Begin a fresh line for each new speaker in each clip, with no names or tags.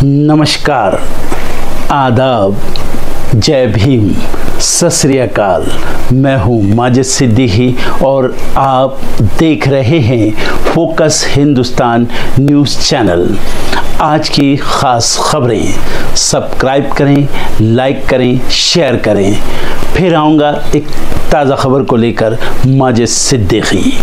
नमस्कार, आदाब, जय भीम, सत श्री अकाल। मैं हूं माजिद सिद्दीकी और आप देख रहे हैं फोकस हिंदुस्तान न्यूज़ चैनल। आज की ख़ास खबरें सब्सक्राइब करें, लाइक करें, शेयर करें। फिर आऊँगा एक ताज़ा खबर को लेकर माजिद सिद्दीकी।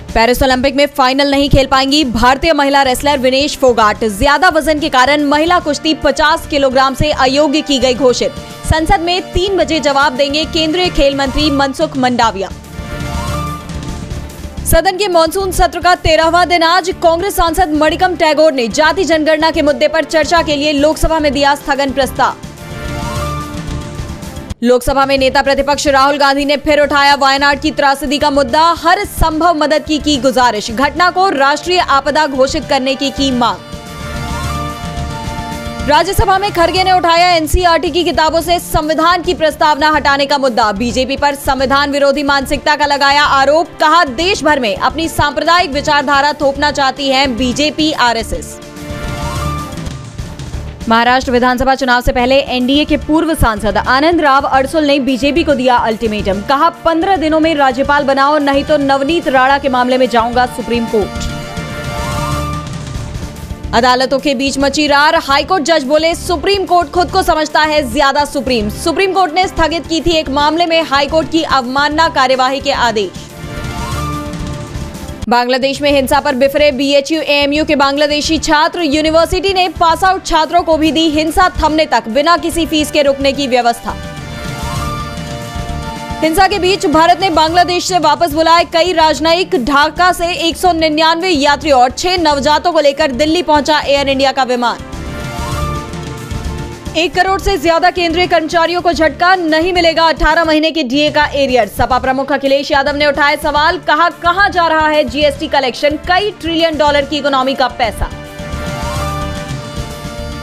पेरिस ओलंपिक में फाइनल नहीं खेल पाएंगी भारतीय महिला रेसलर विनेश फोगाट। ज्यादा वजन के कारण महिला कुश्ती 50 किलोग्राम से अयोग्य की गई घोषित। संसद में 3 बजे जवाब देंगे केंद्रीय खेल मंत्री मनसुख मंडाविया। सदन के मॉनसून सत्र का 13वां दिन आज कांग्रेस सांसद मणिकम टैगोर ने जाति जनगणना के मुद्दे पर चर्चा के लिए लोकसभा में दिया स्थगन प्रस्ताव। लोकसभा में नेता प्रतिपक्ष राहुल गांधी ने फिर उठाया वायनाड की त्रासदी का मुद्दा। हर संभव मदद की गुजारिश। घटना को राष्ट्रीय आपदा घोषित करने की मांग। राज्यसभा में खड़गे ने उठाया एनसीईआरटी की किताबों से संविधान की प्रस्तावना हटाने का मुद्दा। बीजेपी पर संविधान विरोधी मानसिकता का लगाया आरोप। कहा, देश भर में अपनी सांप्रदायिक विचारधारा थोपना चाहती है बीजेपी आरएसएस। महाराष्ट्र विधानसभा चुनाव से पहले एनडीए के पूर्व सांसद आनंद राव अडसुल ने बीजेपी को दिया अल्टीमेटम। कहा, 15 दिनों में राज्यपाल बनाओ, नहीं तो नवनीत राणा के मामले में जाऊंगा सुप्रीम कोर्ट। अदालतों के बीच मची रार। हाईकोर्ट जज बोले, सुप्रीम कोर्ट खुद को समझता है ज्यादा सुप्रीम। सुप्रीम कोर्ट ने स्थगित की थी एक मामले में हाईकोर्ट की अवमानना कार्यवाही के आदेश। बांग्लादेश में हिंसा पर बिफरे बीएचयू एएमयू के बांग्लादेशी छात्र। यूनिवर्सिटी ने पास आउट छात्रों को भी दी हिंसा थमने तक बिना किसी फीस के रुकने की व्यवस्था। हिंसा के बीच भारत ने बांग्लादेश से वापस बुलाए कई राजनयिक। ढाका से 199 यात्रियों और 6 नवजातों को लेकर दिल्ली पहुंचा एयर इंडिया का विमान। 1 करोड़ से ज्यादा केंद्रीय कर्मचारियों को झटका, नहीं मिलेगा 18 महीने के डीए का एरियर। सपा प्रमुख अखिलेश यादव ने उठाए सवाल। कहा, कहां जा रहा है जीएसटी कलेक्शन, कई ट्रिलियन डॉलर की इकोनॉमी का पैसा।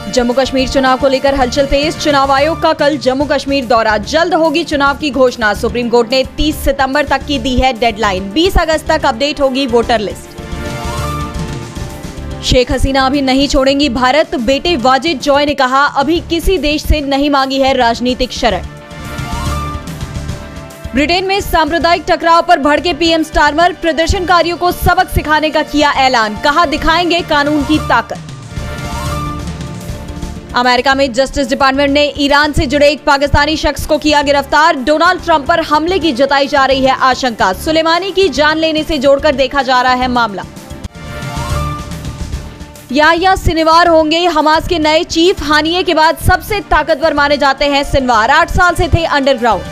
जम्मू कश्मीर चुनाव को लेकर हलचल तेज। चुनाव आयोग का कल जम्मू कश्मीर दौरा। जल्द होगी चुनाव की घोषणा। सुप्रीम कोर्ट ने 30 सितंबर तक की दी है डेडलाइन। 20 अगस्त तक अपडेट होगी वोटर लिस्ट। शेख हसीना अभी नहीं छोड़ेंगी भारत। बेटे वाजिद जॉय ने कहा, अभी किसी देश से नहीं मांगी है राजनीतिक शरण। ब्रिटेन में सांप्रदायिक टकराव पर भड़के पीएम स्टारमर। प्रदर्शनकारियों को सबक सिखाने का किया ऐलान। कहा, दिखाएंगे कानून की ताकत। अमेरिका में जस्टिस डिपार्टमेंट ने ईरान से जुड़े एक पाकिस्तानी शख्स को किया गिरफ्तार। डोनाल्ड ट्रंप पर हमले की जताई जा रही है आशंका। सुलेमानी की जान लेने से जोड़कर देखा जा रहा है मामला। याह्या सिनवार होंगे हमास के नए चीफ। हानिये के बाद सबसे ताकतवर माने जाते हैं सिनवार। 8 साल से थे अंडरग्राउंड।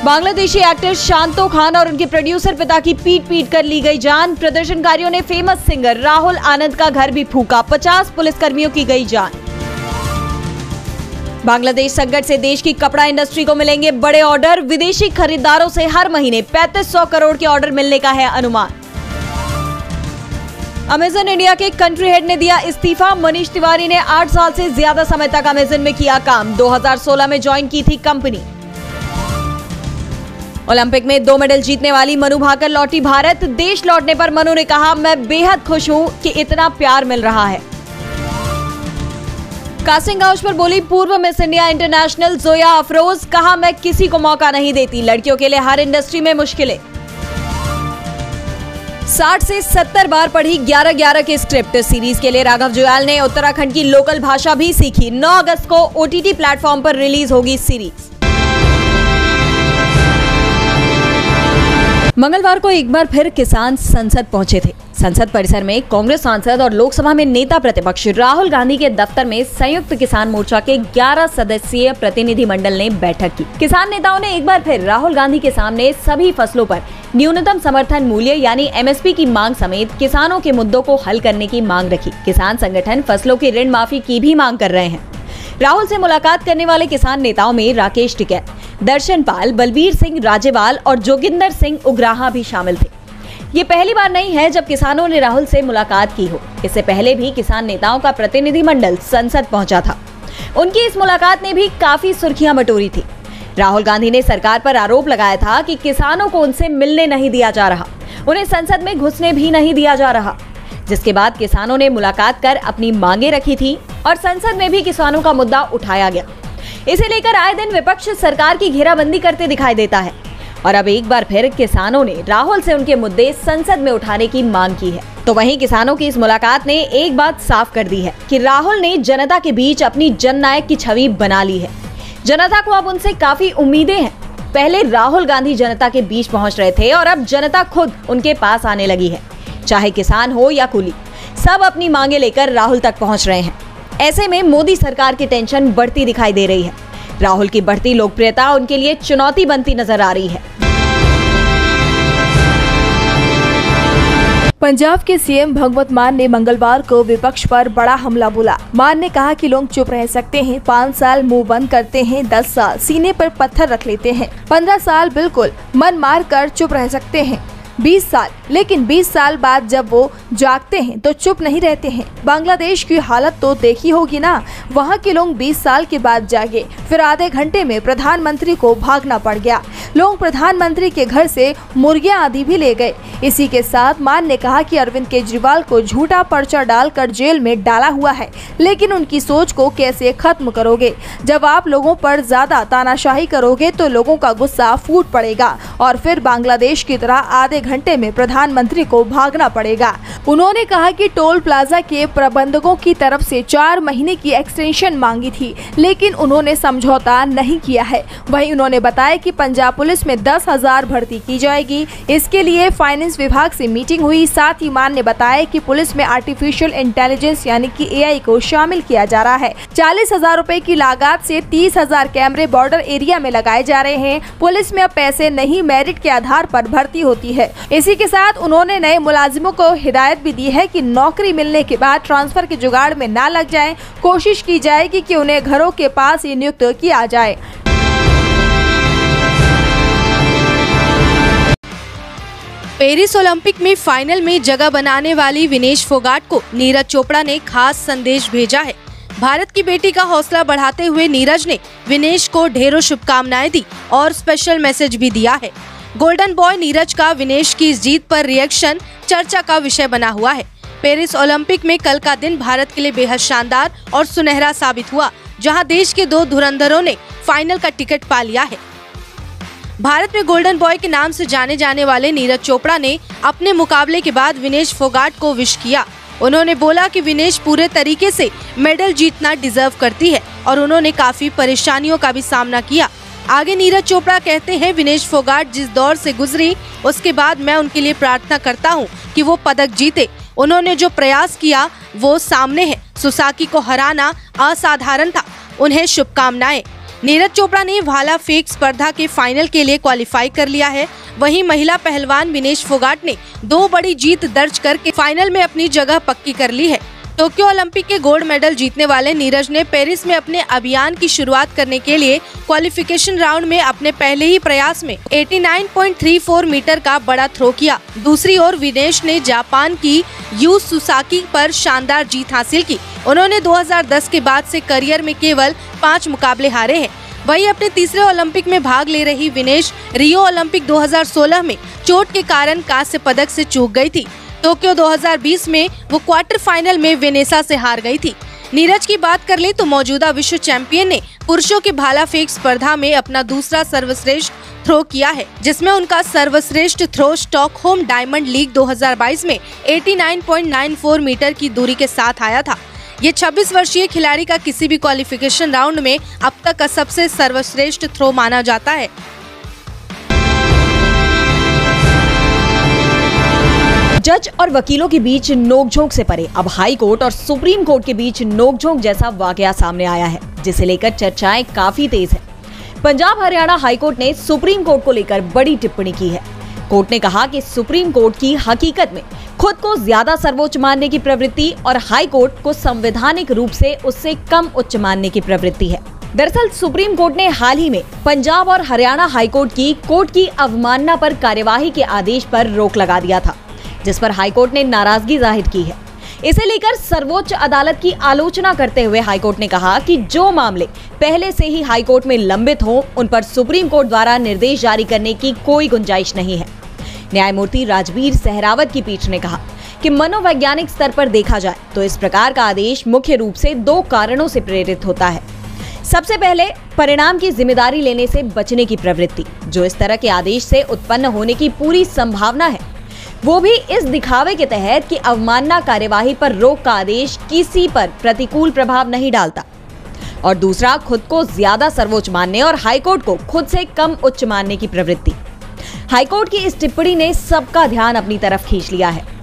बांग्लादेशी एक्टर शांतो खान और उनके प्रोड्यूसर पिता की पीट कर ली गई जान। प्रदर्शनकारियों ने फेमस सिंगर राहुल आनंद का घर भी फूंका। 50 पुलिसकर्मियों की गई जान। बांग्लादेश संकट से देश की कपड़ा इंडस्ट्री को मिलेंगे बड़े ऑर्डर। विदेशी खरीदारों से हर महीने 3500 करोड़ के ऑर्डर मिलने का है अनुमान। अमेजन इंडिया के कंट्री हेड ने दिया इस्तीफा। मनीष तिवारी ने 8 साल से ज्यादा समय तक अमेजन में किया काम। 2016 में ज्वाइन की थी कंपनी। ओलंपिक में 2 मेडल जीतने वाली मनु भाकर लौटी भारत। देश लौटने पर मनु ने कहा, मैं बेहद खुश हूं कि इतना प्यार मिल रहा है। कास्टिंग काउच पर बोली पूर्व miss India international Zoya Afroz. कहा, मैं किसी को मौका नहीं देती। लड़कियों के लिए हर इंडस्ट्री में मुश्किलें। 60 से 70 बार पढ़ी 11-11 के स्क्रिप्ट। सीरीज के लिए राघव जुयाल ने उत्तराखंड की लोकल भाषा भी सीखी। 9 अगस्त को ओटीटी प्लेटफॉर्म पर रिलीज होगी सीरीज। मंगलवार को एक बार फिर किसान संसद पहुंचे थे। संसद परिसर में कांग्रेस सांसद और लोकसभा में नेता प्रतिपक्ष राहुल गांधी के दफ्तर में संयुक्त किसान मोर्चा के 11 सदस्यीय प्रतिनिधिमंडल ने बैठक की। किसान नेताओं ने एक बार फिर राहुल गांधी के सामने सभी फसलों पर न्यूनतम समर्थन मूल्य यानी एमएसपी की मांग समेत किसानों के मुद्दों को हल करने की मांग रखी। किसान संगठन फसलों की ऋण माफी की भी मांग कर रहे हैं। राहुल से मुलाकात करने वाले किसान नेताओं में राकेश टिकैत, दर्शन पाल, बलबीर सिंह राजेवाल और जोगिंदर सिंह उग्राहा भी शामिल थे। ये पहली बार नहीं है जब किसानों ने राहुल से मुलाकात की हो। इससे पहले भी किसान नेताओं का प्रतिनिधिमंडल संसद पहुंचा था। उनकी इस मुलाकात ने भी काफी सुर्खियां बटोरी थी। राहुल गांधी ने सरकार पर आरोप लगाया था कि किसानों को उनसे मिलने नहीं दिया जा रहा, उन्हें संसद में घुसने भी नहीं दिया जा रहा। जिसके बाद किसानों ने मुलाकात कर अपनी मांगे रखी थी और संसद में भी किसानों का मुद्दा उठाया गया। इसे लेकर आए दिन विपक्ष सरकार की घेराबंदी करते दिखाई देता है और अब एक बार फिर किसानों ने राहुल से उनके मुद्दे संसद में उठाने की मांग की है। तो वहीं किसानों की इस मुलाकात ने एक बात साफ कर दी है कि राहुल ने जनता के बीच अपनी जननायक की छवि बना ली है। जनता को अब उनसे काफी उम्मीदें हैं। पहले राहुल गांधी जनता के बीच पहुंच रहे थे और अब जनता खुद उनके पास आने लगी है। चाहे किसान हो या कुली, सब अपनी मांगे लेकर राहुल तक पहुंच रहे हैं। ऐसे में मोदी सरकार की टेंशन बढ़ती दिखाई दे रही है। राहुल की बढ़ती लोकप्रियता उनके लिए चुनौती बनती नजर आ रही है।
पंजाब के सीएम भगवंत मान ने मंगलवार को विपक्ष पर बड़ा हमला बोला। मान ने कहा कि लोग चुप रह सकते हैं, 5 साल मुंह बंद करते हैं, 10 साल सीने पर पत्थर रख लेते हैं, 15 साल बिल्कुल मन मार कर चुप रह सकते हैं, 20 साल, लेकिन 20 साल बाद जब वो जागते हैं तो चुप नहीं रहते हैं। बांग्लादेश की हालत तो देखी होगी ना, वहाँ के लोग 20 साल के बाद जागे, फिर आधे घंटे में प्रधानमंत्री को भागना पड़ गया। लोग प्रधानमंत्री के घर से मुर्गियां आदि भी ले गए। इसी के साथ मान ने कहा कि अरविंद केजरीवाल को झूठा पर्चा डालकर जेल में डाला हुआ है, लेकिन उनकी सोच को कैसे खत्म करोगे? जब आप लोगों पर ज्यादा तानाशाही करोगे तो लोगों का गुस्सा फूट पड़ेगा और फिर बांग्लादेश की तरह आधे घंटे में प्रधानमंत्री को भागना पड़ेगा। उन्होंने कहा कि टोल प्लाजा के प्रबंधकों की तरफ से 4 महीने की एक्सटेंशन मांगी थी, लेकिन उन्होंने समझौता नहीं किया है। वहीं उन्होंने बताया कि पंजाब पुलिस में 10,000 भर्ती की जाएगी। इसके लिए फाइनेंस विभाग से मीटिंग हुई। साथ ही मान ने बताया कि पुलिस में आर्टिफिशियल इंटेलिजेंस यानी कि AI को शामिल किया जा रहा है। 40,000 रुपए की लागत से 30,000 कैमरे बॉर्डर एरिया में लगाए जा रहे हैं। पुलिस में अब पैसे नहीं, मेरिट के आधार पर भर्ती होती है। इसी के साथ उन्होंने नए मुलाजिमों को हिदायत भी दी है कि नौकरी मिलने के बाद ट्रांसफर के जुगाड़ में ना लग जाएं। कोशिश की जाएगी कि उन्हें घरों के पास ही नियुक्त किया जाए।
पेरिस ओलंपिक में फाइनल में जगह बनाने वाली विनेश फोगाट को नीरज चोपड़ा ने खास संदेश भेजा है। भारत की बेटी का हौसला बढ़ाते हुए नीरज ने विनेश को ढेरों शुभकामनाएं दी और स्पेशल मैसेज भी दिया है। गोल्डन बॉय नीरज का विनेश की इस जीत पर रिएक्शन चर्चा का विषय बना हुआ है। पेरिस ओलंपिक में कल का दिन भारत के लिए बेहद शानदार और सुनहरा साबित हुआ, जहां देश के 2 धुरंधरों ने फाइनल का टिकट पा लिया है। भारत में गोल्डन बॉय के नाम से जाने जाने वाले नीरज चोपड़ा ने अपने मुकाबले के बाद विनेश फोगाट को विश किया। उन्होंने बोला कि विनेश पूरे तरीके से मेडल जीतना डिजर्व करती है और उन्होंने काफी परेशानियों का भी सामना किया। आगे नीरज चोपड़ा कहते हैं, विनेश फोगाट जिस दौर से गुजरी उसके बाद मैं उनके लिए प्रार्थना करता हूं कि वो पदक जीते। उन्होंने जो प्रयास किया वो सामने है। सुसाकी को हराना असाधारण था। उन्हें शुभकामनाएं। नीरज चोपड़ा ने भाला फेंक स्पर्धा के फाइनल के लिए क्वालिफाई कर लिया है। वहीं महिला पहलवान विनेश फोगाट ने 2 बड़ी जीत दर्ज करके फाइनल में अपनी जगह पक्की कर ली है। टोक्यो ओलंपिक के गोल्ड मेडल जीतने वाले नीरज ने पेरिस में अपने अभियान की शुरुआत करने के लिए क्वालिफिकेशन राउंड में अपने पहले ही प्रयास में 89.34 मीटर का बड़ा थ्रो किया। दूसरी ओर विनेश ने जापान की यू सुसाकी पर शानदार जीत हासिल की। उन्होंने 2010 के बाद से करियर में केवल 5 मुकाबले हारे हैं। वहीं अपने तीसरे ओलंपिक में भाग ले रही विनेश रियो ओलंपिक 2016 में चोट के कारण कांस्य पदक से चूक गई थी। टोक्यो 2020 में वो क्वार्टर फाइनल में वेनेसा से हार गई थी। नीरज की बात कर ले तो मौजूदा विश्व चैंपियन ने पुरुषों के भाला फेंक स्पर्धा में अपना दूसरा सर्वश्रेष्ठ थ्रो किया है, जिसमें उनका सर्वश्रेष्ठ थ्रो स्टॉकहोम डायमंड लीग 2022 में 89.94 मीटर की दूरी के साथ आया था। ये 26 वर्षीय खिलाड़ी का किसी भी क्वालिफिकेशन राउंड में अब तक का सबसे सर्वश्रेष्ठ थ्रो माना जाता है।
जज और वकीलों के बीच नोकझोंक से परे अब हाई कोर्ट और सुप्रीम कोर्ट के बीच नोकझोंक जैसा वाकया सामने आया है, जिसे लेकर चर्चाएं काफी तेज हैं। पंजाब हरियाणा हाई कोर्ट ने सुप्रीम कोर्ट को लेकर बड़ी टिप्पणी की है। कोर्ट ने कहा कि सुप्रीम कोर्ट की हकीकत में खुद को ज्यादा सर्वोच्च मानने की प्रवृत्ति और हाई कोर्ट को संवैधानिक रूप से उससे कम उच्च मानने की प्रवृत्ति है। दरअसल सुप्रीम कोर्ट ने हाल ही में पंजाब और हरियाणा हाईकोर्ट की कोर्ट की अवमानना पर कार्यवाही के आदेश पर रोक लगा दिया था, जिस पर हाईकोर्ट ने नाराजगी जाहिर की है। इसे लेकर सर्वोच्च अदालत की आलोचना करते हुए हाईकोर्ट ने कहा कि जो मामले पहले से ही हाईकोर्ट में लंबित हों, उन पर सुप्रीम कोर्ट द्वारा निर्देश जारी करने की कोई गुंजाइश नहीं है। न्यायमूर्ति राजवीर सहरावत की पीठ ने कहा कि मनोवैज्ञानिक स्तर पर देखा जाए तो इस प्रकार का आदेश मुख्य रूप से 2 कारणों से प्रेरित होता है। सबसे पहले, परिणाम की जिम्मेदारी लेने से बचने की प्रवृत्ति, जो इस तरह के आदेश से उत्पन्न होने की पूरी संभावना है, वो भी इस दिखावे के तहत कि अवमानना कार्यवाही पर रोक का आदेश किसी पर प्रतिकूल प्रभाव नहीं डालता। और दूसरा, खुद को ज्यादा सर्वोच्च मानने और हाईकोर्ट को खुद से कम उच्च मानने की प्रवृत्ति। हाईकोर्ट की इस टिप्पणी ने सबका ध्यान अपनी तरफ खींच लिया है।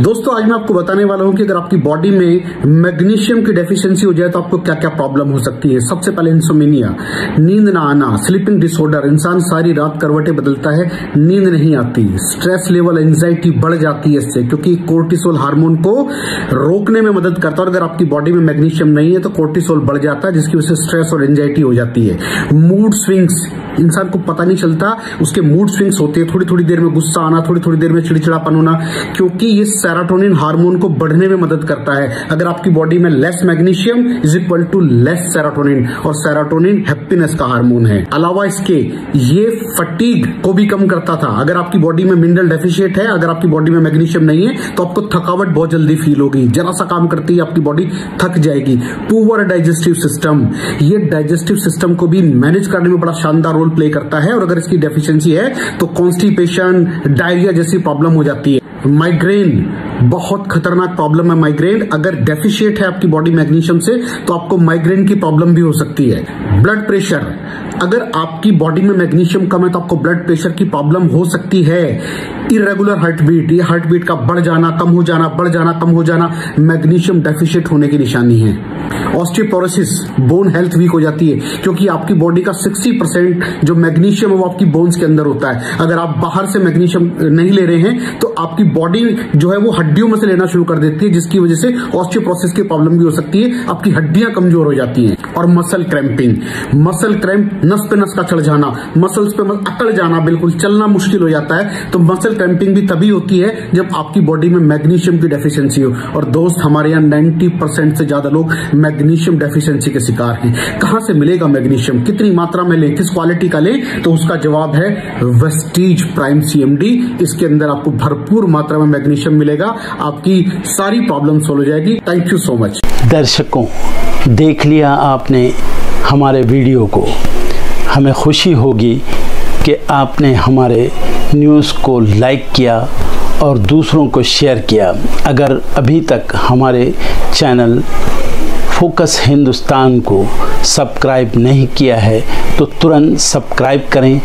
दोस्तों, आज मैं आपको बताने वाला हूं कि अगर आपकी बॉडी में मैग्नीशियम की डेफिशिएंसी हो जाए तो आपको क्या क्या प्रॉब्लम हो सकती है। सबसे पहले इंसोम्निया, नींद ना आना, स्लीपिंग डिसऑर्डर, इंसान सारी रात करवटें बदलता है, नींद नहीं आती, स्ट्रेस लेवल, एंजाइटी बढ़ जाती है इससे, क्योंकि कोर्टिसोल हार्मोन को रोकने में मदद करता है। और अगर आपकी बॉडी में मैग्नीशियम नहीं है तो कोर्टिसोल बढ़ जाता है, जिसकी वजह से स्ट्रेस और एंजाइटी हो जाती है। मूड स्विंग्स, इंसान को पता नहीं चलता उसके मूड स्विंग्स होते हैं, थोड़ी थोड़ी देर में गुस्सा आना, थोड़ी थोड़ी देर में चिड़चिड़ापन होना, क्योंकि ये सेरोटोनिन हार्मोन को बढ़ने में मदद करता है। अगर आपकी बॉडी में less magnesium is equal to less serotonin, और सेरोटोनिन हैप्पीनेस का हार्मोन है। अलावा इसके ये फटीग को भी कम करता था। अगर आपकी बॉडी में मिनरल डेफिशिएट है, अगर आपकी बॉडी में मैग्नीशियम नहीं है तो आपको थकावट बहुत जल्दी फील होगी, जरा सा काम करती है आपकी बॉडी थक जाएगी। पुअर डाइजेस्टिव सिस्टम, ये डाइजेस्टिव सिस्टम को भी मैनेज करने में बड़ा शानदार रोल प्ले करता है, और अगर इसकी डेफिशिएंसी है तो कॉन्स्टिपेशन, डायरिया जैसी प्रॉब्लम हो जाती है। माइग्रेन, बहुत खतरनाक प्रॉब्लम है माइग्रेन। अगर डेफिशिएट है आपकी बॉडी मैग्नीशियम से तो आपको माइग्रेन की प्रॉब्लम भी हो सकती है। ब्लड प्रेशर, अगर आपकी बॉडी में मैग्नीशियम कम है तो आपको ब्लड प्रेशर की प्रॉब्लम हो सकती है। इरेगुलर हार्टबीट, ये हार्टबीट का बढ़ जाना, कम हो जाना, बढ़ जाना, कम हो जाना, मैग्नीशियम डेफिशिएट होने की निशानी है। ऑस्टियोपोरोसिस, बोन हेल्थ वीक हो जाती है, क्योंकि आपकी बॉडी का 60% जो मैग्नीशियम है वो आपकी बोन्स के अंदर होता है। अगर आप बाहर से मैग्नीशियम नहीं ले रहे हैं तो आपकी बॉडी जो है वो हड्डियों में से लेना शुरू कर देती है, जिसकी वजह से ऑस्टियोपोरोसिस की प्रॉब्लम भी हो सकती है, आपकी हड्डियां कमजोर हो जाती हैं। और मसल क्रैम्पिंग, मसल क्रैम्प, नस पे नस का चढ़ जाना, मसल्स पे अकड़ जाना, बिल्कुल चलना मुश्किल हो जाता है। तो मसल क्रैम्पिंग भी तभी होती है जब आपकी बॉडी में मैग्नीशियम की डेफिशिएंसी हो। और दोस्त, हमारे यहाँ 90% से ज्यादा लोग मैग्नीशियम डेफिशिएंसी के शिकार हैं। कहां से मिलेगा मैग्नीशियम, कितनी मात्रा में लें, किस क्वालिटी का लें? तो उसका जवाब है वेस्टीज प्राइम CMD। इसके अंदर आपको भरपूर मात्रा में मैग्नीशियम मिलेगा, आपकी सारी प्रॉब्लम सॉल्व हो जाएगी। Thank you so much.
दर्शकों, देख लिया आपने हमारे वीडियो को। हमें खुशी होगी कि आपने हमारे न्यूज़ को लाइक किया और दूसरों को शेयर किया। अगर अभी तक हमारे चैनल फोकस हिंदुस्तान को सब्सक्राइब नहीं किया है तो तुरंत सब्सक्राइब करें,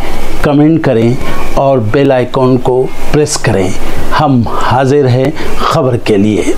कमेंट करें और बेल आइकॉन को प्रेस करें। हम हाजिर हैं खबर के लिए।